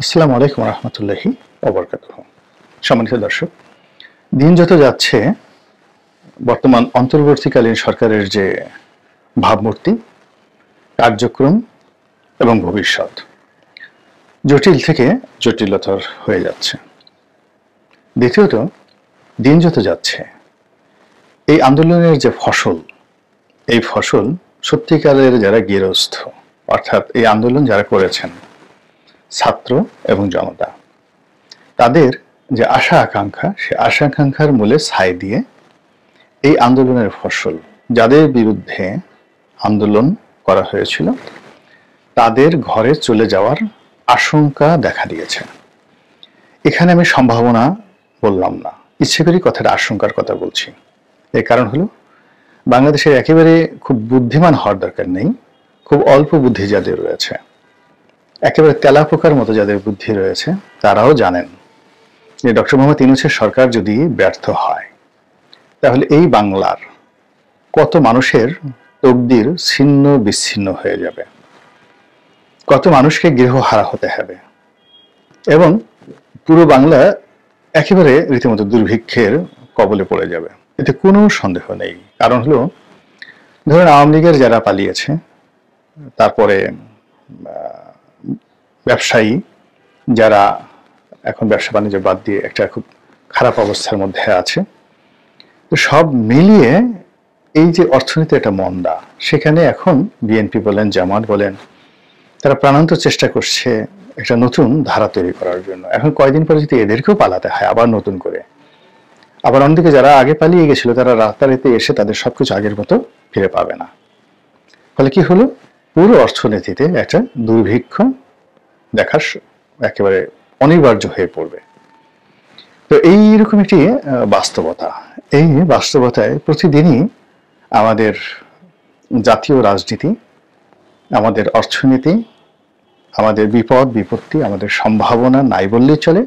আসসালামু আলাইকুম রহমতুল্লাহি ওবরকাতুহু। সম্মানিত দর্শক, দিন যত যাচ্ছে বর্তমান অন্তর্বর্তীকালীন সরকারের যে ভাবমূর্তি, কার্যক্রম এবং ভবিষ্যৎ জটিল থেকে জটিলতর হয়ে যাচ্ছে। দ্বিতীয়ত, দিন যত যাচ্ছে এই আন্দোলনের যে ফসল, এই ফসল সত্যিকারের যারা গৃহস্থ, অর্থাৎ এই আন্দোলন যারা করেছেন ছাত্র এবং জনতা, তাদের যে আশা আকাঙ্ক্ষা, সে আশা আকাঙ্ক্ষার মূলে ছাই দিয়ে এই আন্দোলনের ফসল, যাদের বিরুদ্ধে আন্দোলন করা হয়েছিল, তাদের ঘরে চলে যাওয়ার আশঙ্কা দেখা দিয়েছে। এখানে আমি সম্ভাবনা বললাম না, ইচ্ছে করি কথাটা আশঙ্কার কথা বলছি। এর কারণ হলো, বাংলাদেশের একেবারে খুব বুদ্ধিমান হওয়ার দরকার নেই, খুব অল্প বুদ্ধি যাদের রয়েছে, একেবারে তেলাপোকার মতো যাদের বুদ্ধি রয়েছে, তারাও জানেন যে ডক্টর মোহাম্মদ ইউনূসের সরকার যদি ব্যর্থ হয়, তাহলে এই বাংলার কত মানুষের তকদির ছিন্ন বিচ্ছিন্ন হয়ে যাবে, কত মানুষকে গৃহহারা হতে হবে, এবং পুরো বাংলা একেবারে রীতিমতো দুর্ভিক্ষের কবলে পড়ে যাবে। এতে কোনো সন্দেহ নেই। কারণ হলো, ধরেন আওয়ামী লীগের যারা পালিয়েছে, তারপরে ব্যবসায়ী যারা এখন ব্যবসা বাণিজ্য বাদ দিয়ে একটা খুব খারাপ অবস্থার মধ্যে আছে, তো সব মিলিয়ে এই যে অর্থনীতি একটা মন্দা, সেখানে এখন বিএনপি বলেন, জামাত বলেন, তারা প্রাণান্ত চেষ্টা করছে একটা নতুন ধারা তৈরি করার জন্য। এখন কয়দিন পরে যদি এদেরকেও পালাতে হয় আবার নতুন করে, আবার অন্যদিকে যারা আগে পালিয়ে গেছিল তারা রাতারাতি এসে তাদের সবকিছু আগের মতো ফিরে পাবে না। ফলে কি হলো, পুরো অর্থনীতিতে একটা দুর্ভিক্ষ দেখা একেবারে অনিবার্য হয়ে পড়বে। তো এইরকম একটি বাস্তবতা, এই বাস্তবতায় প্রতিদিনই আমাদের জাতীয় রাজনীতি, আমাদের অর্থনীতি, আমাদের বিপদ বিপত্তি, আমাদের সম্ভাবনা নাই বললেই চলে,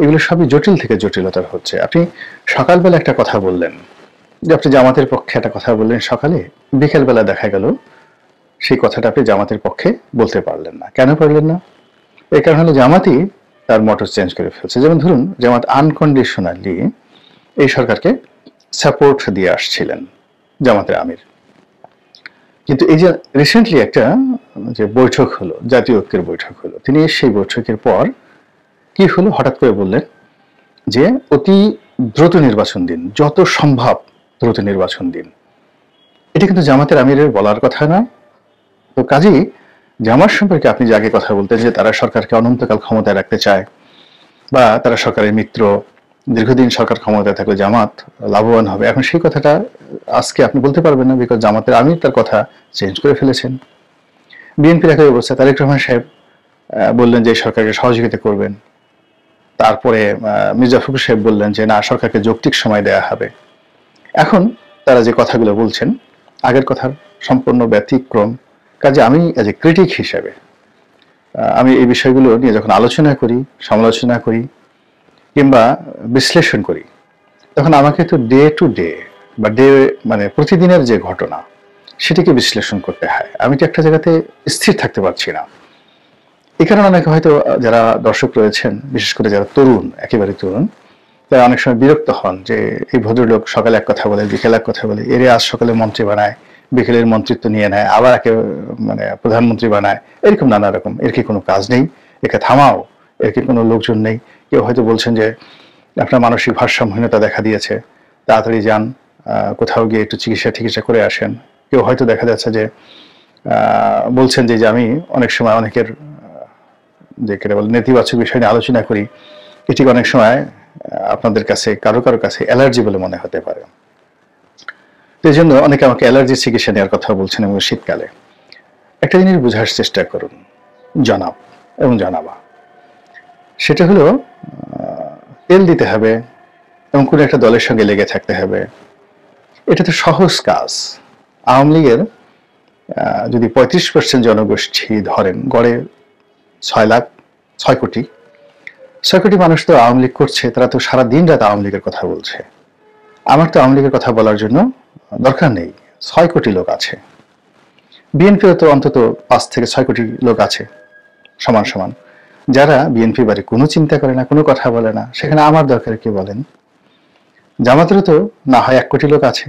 এগুলো সবই জটিল থেকে জটিলতর হচ্ছে। আপনি সকালবেলা একটা কথা বললেন যে আপনি জামাতের পক্ষে একটা কথা বললেন সকালে, বিকেলবেলা দেখা গেল সেই কথাটা আপনি জামাতের পক্ষে বলতে পারলেন না। কেন পারলেন না? এই কারণ হলো, জামাতই তার মোটর চেঞ্জ করে ফেলছে। যেমন ধরুন, জামাত আনকন্ডিশনালি এই সরকারকে সাপোর্ট দিয়ে আসছিলেন, জামাতের আমির। কিন্তু এই যে রিসেন্টলি একটা যে বৈঠক হলো, জাতীয় ঐক্যের বৈঠক হলো, তিনি সেই বৈঠকের পর কি হলো, হঠাৎ করে বললেন যে অতি দ্রুত নির্বাচন দিন, যত সম্ভব দ্রুত নির্বাচন দিন। এটা কিন্তু জামাতের আমিরের বলার কথা না। তো কাজেই জামাত সম্পর্কে আপনি যে আগে কথা বলতেন যে তারা সরকারকে অনন্তকাল ক্ষমতায় রাখতে চায়, বা তারা সরকারের মিত্র, দীর্ঘদিন সরকার ক্ষমতায় থাকলে জামাত লাভবান হবে, এখন সেই কথাটা আজকে আপনি বলতে পারবেন না, বিকজ জামাতের আমির তার কথা চেঞ্জ করে ফেলেছেন। বিএনপির একই অবস্থা, তারেক রহমান সাহেব বললেন যে সরকারকে সহযোগিতা করবেন। তারপরে মির্জা ফখরুল সাহেব বললেন যে না, সরকারকে যৌক্তিক সময় দেয়া হবে। এখন তারা যে কথাগুলো বলছেন আগের কথার সম্পূর্ণ ব্যতিক্রম। কাজে আমি এজ এ ক্রিটিক হিসেবে আমি এই বিষয়গুলো নিয়ে যখন আলোচনা করি, সমালোচনা করি কিংবা বিশ্লেষণ করি, তখন আমাকে তো ডে টু ডে বা মানে প্রতিদিনের যে ঘটনা, সেটিকে বিশ্লেষণ করতে হয়। আমি তো একটা জায়গাতে স্থির থাকতে পারছি না। এই কারণে অনেকে হয়তো, যারা দর্শক রয়েছেন, বিশেষ করে যারা তরুণ, একেবারে তরুণ, তারা অনেক সময় বিরক্ত হন যে এই ভদ্রলোক সকালে এক কথা বলে, বিকেলে এক কথা বলে, এরে আজ সকালে মন্ত্রী বানায়, বিকেলের মন্ত্রিত্ব নিয়ে নেয়, আবার একে মানে প্রধানমন্ত্রী বানায়, এরকম নানা রকম। এর কি কোনো কাজ নেই? একে থামাও, এর কি কোনো লোকজন নেই? কেউ হয়তো বলছেন যে আপনার মানসিক ভারসাম্যহীনতা দেখা দিয়েছে, তাড়াতাড়ি যান, কোথাও গিয়ে একটু চিকিৎসা করে আসেন। কেউ হয়তো দেখা যাচ্ছে যে বলছেন যে আমি অনেক সময় অনেকের যে কেটে বলে নেতিবাচক বিষয় নিয়ে আলোচনা করি, এটি অনেক সময় আপনাদের কাছে কারো কাছে অ্যালার্জি বলে মনে হতে পারে। এই জন্য অনেকে আমাকে অ্যালার্জি চিকিৎসা নেওয়ার কথা বলছেন। এবং শীতকালে একটা জিনিস বোঝার চেষ্টা করুন, জনাব এবং জনাবা, সেটা হলো তেল দিতে হবে এবং কোনো একটা দলের সঙ্গে লেগে থাকতে হবে। এটা তো সহজ কাজ। আওয়ামী লীগের যদি 35% জনগোষ্ঠী ধরেন, গড়ে 6 কোটি মানুষ তো আওয়ামী লীগ করছে, তারা তো সারা দিন রাত আওয়ামী লীগের কথা বলছে। আমার তো আওয়ামী লীগের কথা বলার জন্য দরকার নেই, 6 কোটি লোক আছে। বিএনপিও তো অন্তত 5 থেকে 6 কোটি লোক আছে, সমান সমান। যারা বিএনপি বাড়ি কোনো চিন্তা করে না, কোনো কথা বলে না, সেখানে আমার দরকার কি বলেন? জামাতেরও তো না হয় 1 কোটি লোক আছে,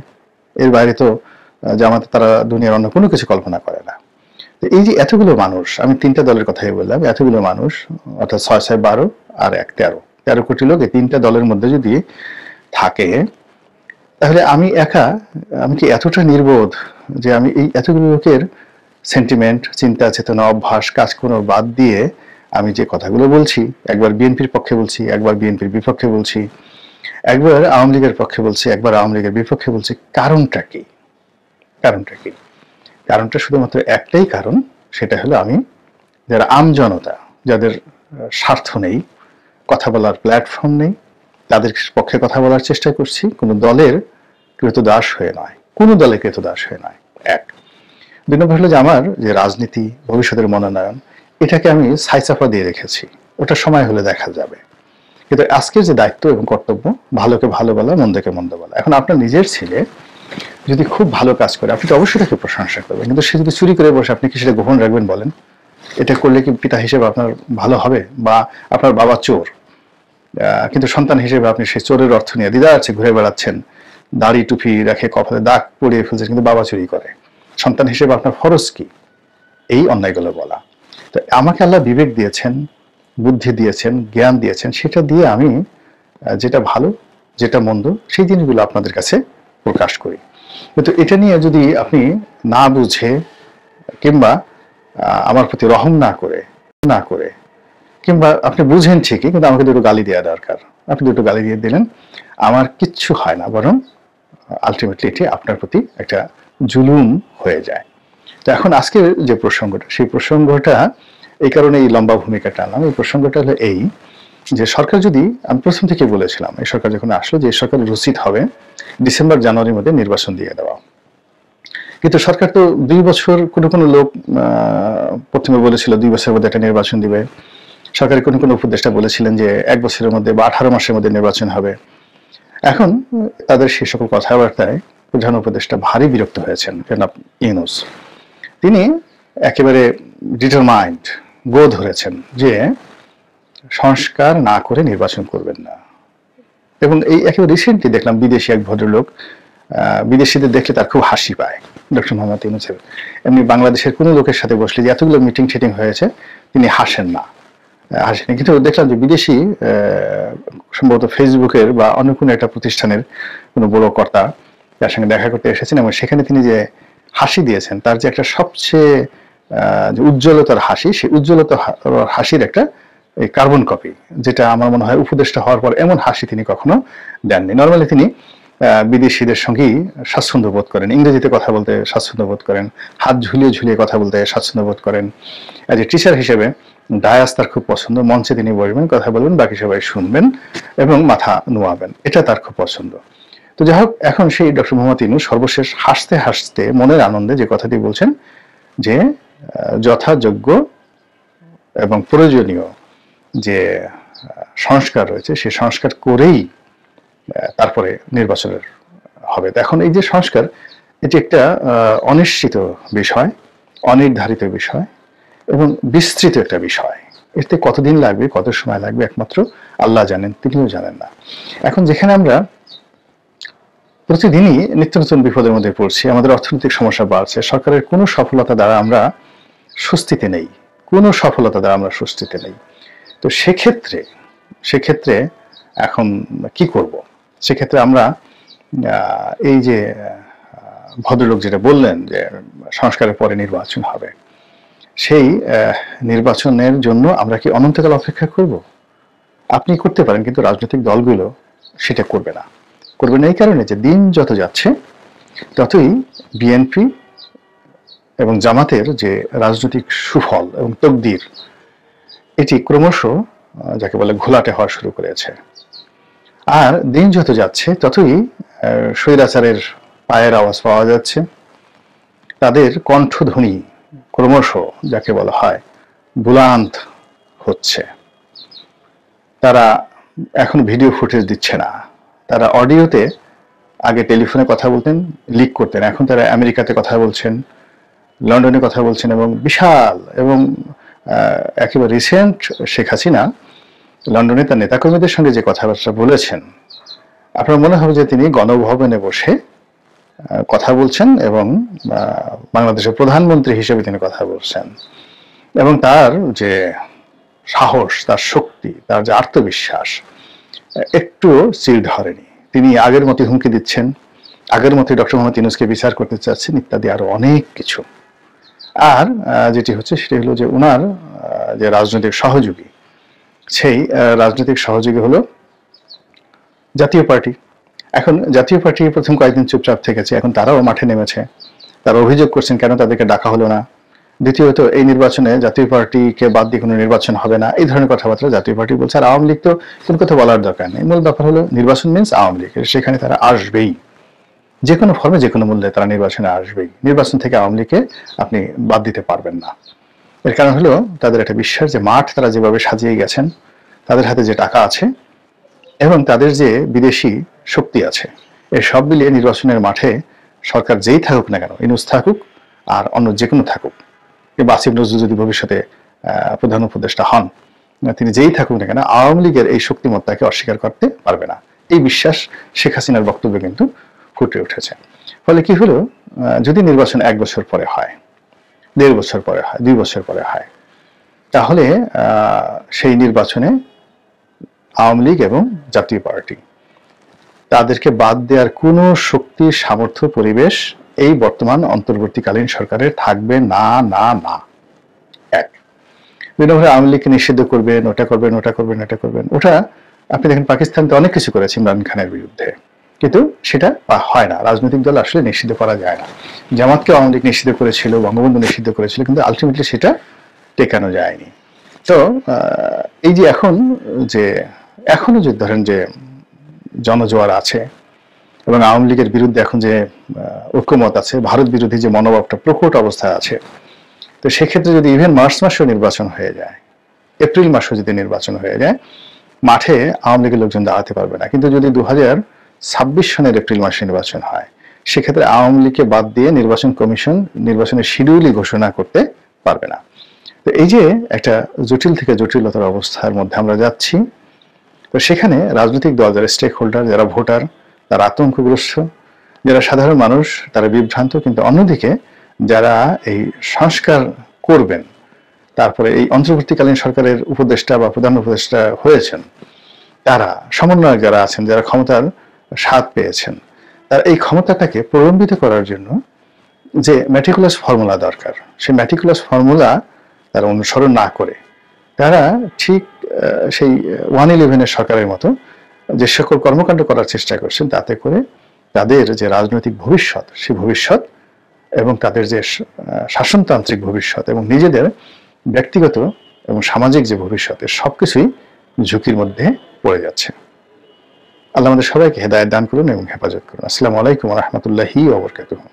এর বাইরে তো জামাতে তারা দুনিয়ার অন্য কোনো কিছু কল্পনা করে না। তো এই যে এতগুলো মানুষ, আমি 3টা দলের কথাই বললাম, এতগুলো মানুষ অর্থাৎ 6 6 12 আর 1 13 কোটি লোক এই 3টা দলের মধ্যে যদি থাকে, তাহলে আমি একা, আমি কি এতটা নির্বোধ যে আমি এই এতগুলো লোকের সেন্টিমেন্ট, চিন্তা চেতনা, অভ্যাস, কাজকর্ম বাদ দিয়ে আমি যে কথাগুলো বলছি, একবার বিএনপির পক্ষে বলছি, একবার বিএনপির বিপক্ষে বলছি, একবার আওয়ামী লীগের পক্ষে বলছি, একবার আওয়ামী লীগের বিপক্ষে বলছি, কারণটা কি? কারণটা কি? কারণটা শুধুমাত্র একটাই কারণ, সেটা হলো আমি যারা আমজনতা, যাদের স্বার্থ নেই, কথা বলার প্ল্যাটফর্ম নেই, তাদের পক্ষে কথা বলার চেষ্টা করছি, কোনো দলের কৃতদাস হয়ে নয়, কোনো দলের কৃতদাস হয়ে নয়। 1 2 নম্বর হলো যে আমার যে রাজনীতি, ভবিষ্যতের মনোনয়ন, এটাকে আমি ছাইচাপা দিয়ে রেখেছি, ওটা সময় হলে দেখা যাবে। কিন্তু আজকের যে দায়িত্ব এবং কর্তব্য, ভালোকে ভালো বলা, মন্দকে মন্দ বলা। এখন আপনার নিজের ছেলে যদি খুব ভালো কাজ করে, আপনি তো অবশ্যই তাকে প্রশংসা করবেন, কিন্তু সে যদি চুরি করে বসে, আপনি কি সেটা গোপন রাখবেন বলেন? এটা করলে কি পিতা হিসেবে আপনার ভালো হবে? বা আপনার বাবা চোর, কিন্তু সন্তান হিসেবে আপনি সেই চোরের অর্থ নিয়ে দিদারছে ঘুরে বেড়াচ্ছেন, দাড়ি টুপি রাখে, কপালে দাগ পরিয়ে ফেলছেন, কিন্তু বাবা চুরি করে। সন্তান হিসেবে আপনার ফরজ কি? এই অন্যায়গুলো বলা। তো আমাকে আল্লাহ বিবেক দিয়েছেন, বুদ্ধি দিয়েছেন, জ্ঞান দিয়েছেন, সেটা দিয়ে আমি যেটা ভালো, যেটা মন্দ, সেই জিনিসগুলো আপনাদের কাছে প্রকাশ করি। কিন্তু এটা নিয়ে যদি আপনি না বুঝে কিংবা আমার প্রতি রহম না করে কিংবা আপনি বুঝেন ঠিকই, কিন্তু আমাকে 2টো গালি দেওয়া দরকার, আপনি 2টো গালি দিয়ে দিলেন, আমার কিচ্ছু হয় না, বরং আলটিমেটলি এটি আপনার প্রতি একটা জুলুম হয়ে যায়। তো এখন আজকের যে প্রসঙ্গটা, সেই প্রসঙ্গটা এই কারণে এই লম্বা ভূমিকা টানলাম। এই প্রসঙ্গটা হলো এই যে সরকার যদি, আমি প্রথম থেকে বলেছিলাম, এই সরকার যখন আসলো, যে সরকারের উচিত হবে ডিসেম্বর জানুয়ারির মধ্যে নির্বাচন দিয়ে দেওয়া। কিন্তু সরকার তো 2 বছর, কোনো লোক প্রথমে বলেছিল 2 বছরের মধ্যে একটা নির্বাচন দিবে, সরকারের কোনো উপদেষ্টা বলেছিলেন যে 1 বছরের মধ্যে বা 18 মাসের মধ্যে নির্বাচন হবে। এখন তাদের সেই সকল কথাবার্তায় প্রধান উপদেষ্টা ভারী বিরক্ত হয়েছেন, জনাব ইউনূস। তিনি একেবারে ডিটারমাইন্ড, গো ধরেছেন যে সংস্কার না করে নির্বাচন করবেন না। এবং এই একেবারে রিসেন্টলি দেখলাম বিদেশি এক ভদ্রলোক, বিদেশিদের দেখলে তার খুব হাসি পায় ডক্টর মোহাম্মদ ইউনূসের। এমনি বাংলাদেশের কোনো লোকের সাথে বসলে যে এতগুলো মিটিং টিটিং হয়েছে, তিনি হাসেন না, হাসেনি। কিন্তু দেখলাম যে বিদেশি, সম্ভবত ফেসবুকের বা অন্য কোনো একটা প্রতিষ্ঠানের কোনো বড় কর্তা তার সঙ্গে দেখা করতে এসেছেন, এবং সেখানে তিনি যে হাসি দিয়েছেন, তার যে একটা সবচেয়ে উজ্জ্বলতার হাসি, সেই উজ্জ্বলতা হাসির একটা কার্বন কপি, যেটা আমার মনে হয় উপদেষ্টা হওয়ার পর এমন হাসি তিনি কখনো দেননি। নর্মালি তিনি বিদেশিদের সঙ্গেই স্বাচ্ছন্দ্য বোধ করেন, ইংরেজিতে কথা বলতে স্বাচ্ছন্দ্য বোধ করেন, হাত ঝুলিয়ে ঝুলিয়ে কথা বলতে স্বাচ্ছন্দ্য বোধ করেন। অ্যাজ এ টিচার হিসেবে ডায়াস তার খুব পছন্দ, মঞ্চে তিনি বসবেন, কথা বলবেন, বাকি সবাই শুনবেন এবং মাথা নোয়াবেন, এটা তার খুব পছন্দ। তো যাই হোক, এখন সেই ডক্টর মোহাম্মদ ইউনূস সর্বশেষ হাসতে হাসতে মনের আনন্দে যে কথাটি বলছেন যে যথাযোগ্য এবং প্রয়োজনীয় যে সংস্কার রয়েছে, সেই সংস্কার করেই তারপরে নির্বাচনের হবে। এখন এই যে সংস্কার, এটি একটা অনিশ্চিত বিষয়, অনির্ধারিত বিষয় এবং বিস্তৃত একটা বিষয়। এতে কতদিন লাগবে, কত সময় লাগবে, একমাত্র আল্লাহ জানেন, তিনিও জানেন না। এখন যেখানে আমরা প্রতিদিনই নিত্য নতুন বিপদের মধ্যে পড়ছি, আমাদের অর্থনৈতিক সমস্যা বাড়ছে, সরকারের কোনো সফলতা দ্বারা আমরা স্বস্তিতে নেই, কোনো সফলতা দ্বারা আমরা স্বস্তিতে নেই। তো সেক্ষেত্রে এখন কি করব? সেক্ষেত্রে আমরা এই যে ভদ্রলোক যেটা বললেন যে সংস্কারের পরে নির্বাচন হবে, সেই নির্বাচনের জন্য আমরা কি অনন্তকাল অপেক্ষা করব? আপনি করতে পারেন, কিন্তু রাজনৈতিক দলগুলো সেটা করবে না এই কারণে যে দিন যত যাচ্ছে ততই বিএনপি এবং জামাতের যে রাজনৈতিক সুফল এবং তকদির, এটি ক্রমশ যাকে বলে ঘোলাটে হওয়া শুরু করেছে। আর দিন যত যাচ্ছে ততই স্বৈরাচারের পায়ের আওয়াজ পাওয়া যাচ্ছে, তাদের কণ্ঠধ্বনি ক্রমশ যাকে বলা হয় বুলান্ত হচ্ছে। তারা এখন ভিডিও ফুটেজ দিচ্ছে না, তারা অডিওতে, আগে টেলিফোনে কথা বলতেন, লিক করতেন, এখন তারা আমেরিকাতে কথা বলছেন, লন্ডনে কথা বলছেন, এবং বিশাল এবং একেবারে রিসেন্ট শেখ হাসিনা লন্ডনে তার নেতাকর্মীদের সঙ্গে যে কথাবার্তা বলেছেন, আপনার মনে হবে যে তিনি গণভবনে বসে কথা বলছেন এবং বাংলাদেশের প্রধানমন্ত্রী হিসেবে তিনি কথা বলছেন, এবং তার যে সাহস, তার শক্তি, তার যে আত্মবিশ্বাস একটুও চির ধরেনি। তিনি আগের মতো হুমকি দিচ্ছেন, আগের মতো ডক্টর মোহাম্মদ ইউনূসকে বিচার করতে চাচ্ছেন ইত্যাদি আরো অনেক কিছু। আর যেটি হচ্ছে সেটি হলো যে ওনার যে রাজনৈতিক সহযোগী, সেই রাজনৈতিক সহযোগী হলো জাতীয় পার্টি। এখন জাতীয় পার্টি প্রথম কয়েকদিন চুপচাপ থেকেছে, এখন তারাও মাঠে নেমেছে। তারা অভিযোগ করছেন কেন তাদেরকে ডাকা হলো না। দ্বিতীয়ত, এই নির্বাচনে জাতীয় পার্টিকে বাদ দিয়ে কোনো নির্বাচন হবে না, এই ধরনের কথাবার্তা জাতীয় পার্টি বলছে। আর আওয়ামী লীগ তো কোনো কথা বলার দরকার নেই। মূল ব্যাপার হলো নির্বাচন মিন্স আওয়ামী লীগ, সেখানে তারা আসবেই, যে কোনো ফর্মে যে কোনো মূল্যে তারা নির্বাচনে আসবেই। নির্বাচন থেকে আওয়ামী লীগকে আপনি বাদ দিতে পারবেন না। এর কারণ হলো তাদের একটা বিশ্বাস যে মাঠ তারা যেভাবে সাজিয়ে গেছেন, তাদের হাতে যে টাকা আছে এবং তাদের যে বিদেশি শক্তি আছে, এই সব মিলিয়ে নির্বাচনের মাঠে সরকার যেই থাকুক না কেন, ইউনূস থাকুক আর অন্য যে কোনো থাকুক, কিংবা আসিফ নজরুল যদি ভবিষ্যতে প্রধান উপদেষ্টা হন, তিনি যেই থাকুক না কেন, আওয়ামী লীগের এই শক্তিমত্তাকে অস্বীকার করতে পারবে না। এই বিশ্বাস শেখ হাসিনার বক্তব্যে কিন্তু ফুটে উঠেছে। ফলে কি হলো, যদি নির্বাচন 1 বছর পরে হয়, 1.5 বছর পরে হয়, 2 বছর পরে হয়, তাহলে সেই নির্বাচনে আওয়ামী লীগ এবং জাতীয় পার্টি তাদেরকে বাদ দেওয়ার কোনো শক্তি, সামর্থ্য, পরিবেশ এই বর্তমান অন্তর্বর্তীকালীন সরকারের থাকবে না না না। এক, দুই নম্বরে আওয়ামী লীগকে নিষিদ্ধ করবেন, ওটা করবেন, ওটা করবেন, এটা করবেন। ওটা আপনি দেখেন পাকিস্তান তো অনেক কিছু করেছে ইমরান খানের বিরুদ্ধে, কিন্তু সেটা হয় না। রাজনৈতিক দল আসলে নিষিদ্ধ করা যায় না। জামাতকে আওয়ামী লীগ নিষিদ্ধ করেছিল, বঙ্গবন্ধু নিষিদ্ধ করেছিল, কিন্তু আলটিমেটলি সেটা টেকানো যায়নি। তো এই যে এখনো যে ধরেন যে জনজোয়ার আছে এবং আওয়ামী লীগের বিরুদ্ধে এখন যে ঐক্যমত আছে, ভারত বিরোধী যে মনোভাবটা প্রকট অবস্থায় আছে, তো সেক্ষেত্রে যদি ইভেন মার্চ মাসেও নির্বাচন হয়ে যায়, এপ্রিল মাসেও যদি নির্বাচন হয়ে যায়, মাঠে আওয়ামী লীগের লোকজন দাঁড়াতে পারবে না। কিন্তু যদি 2026 সনের এপ্রিল মাসে নির্বাচন হয়, সেক্ষেত্রে আওয়ামী লীগকে বাদ দিয়ে নির্বাচন কমিশন নির্বাচনের শিডিউলই ঘোষণা করতে পারবে না। তো এই যে একটা জটিল থেকে জটিলতার অবস্থার মধ্যে আমরা যাচ্ছি, তো সেখানে রাজনৈতিক দল, যারা স্টেক হোল্ডার, যারা ভোটার, তারা আতঙ্কগ্রস্ত, যারা সাধারণ মানুষ তারা বিভ্রান্ত, কিন্তু অন্যদিকে যারা এই সংস্কার করবেন, তারপরে এই অন্তর্বর্তীকালীন সরকারের উপদেষ্টা বা প্রধান উপদেষ্টা হয়েছেন, তারা সমন্বয়ক যারা আছেন, যারা ক্ষমতার স্বাদ পেয়েছেন, তারা এই ক্ষমতাটাকে প্রলম্বিত করার জন্য যে ম্যাটিকুলাস ফর্মুলা দরকার, সেই ম্যাটিকুলাস ফর্মুলা তারা অনুসরণ না করে তারা ঠিক সেই 111 সরকারের মতো যে সকল কর্মকাণ্ড করার চেষ্টা করছেন, তাতে করে তাদের যে রাজনৈতিক ভবিষ্যৎ, সেই ভবিষ্যৎ এবং তাদের যে শাসনতান্ত্রিক ভবিষ্যৎ এবং নিজেদের ব্যক্তিগত এবং সামাজিক যে ভবিষ্যতের সবকিছুই ঝুঁকির মধ্যে পড়ে যাচ্ছে। আল্লাহ আমাদের সবাইকে হেদায়েত দান করুন এবং হেফাজত করুন। আসসালামু আলাইকুম ওয়া রাহমাতুল্লাহি ওয়া বারাকাতুহু।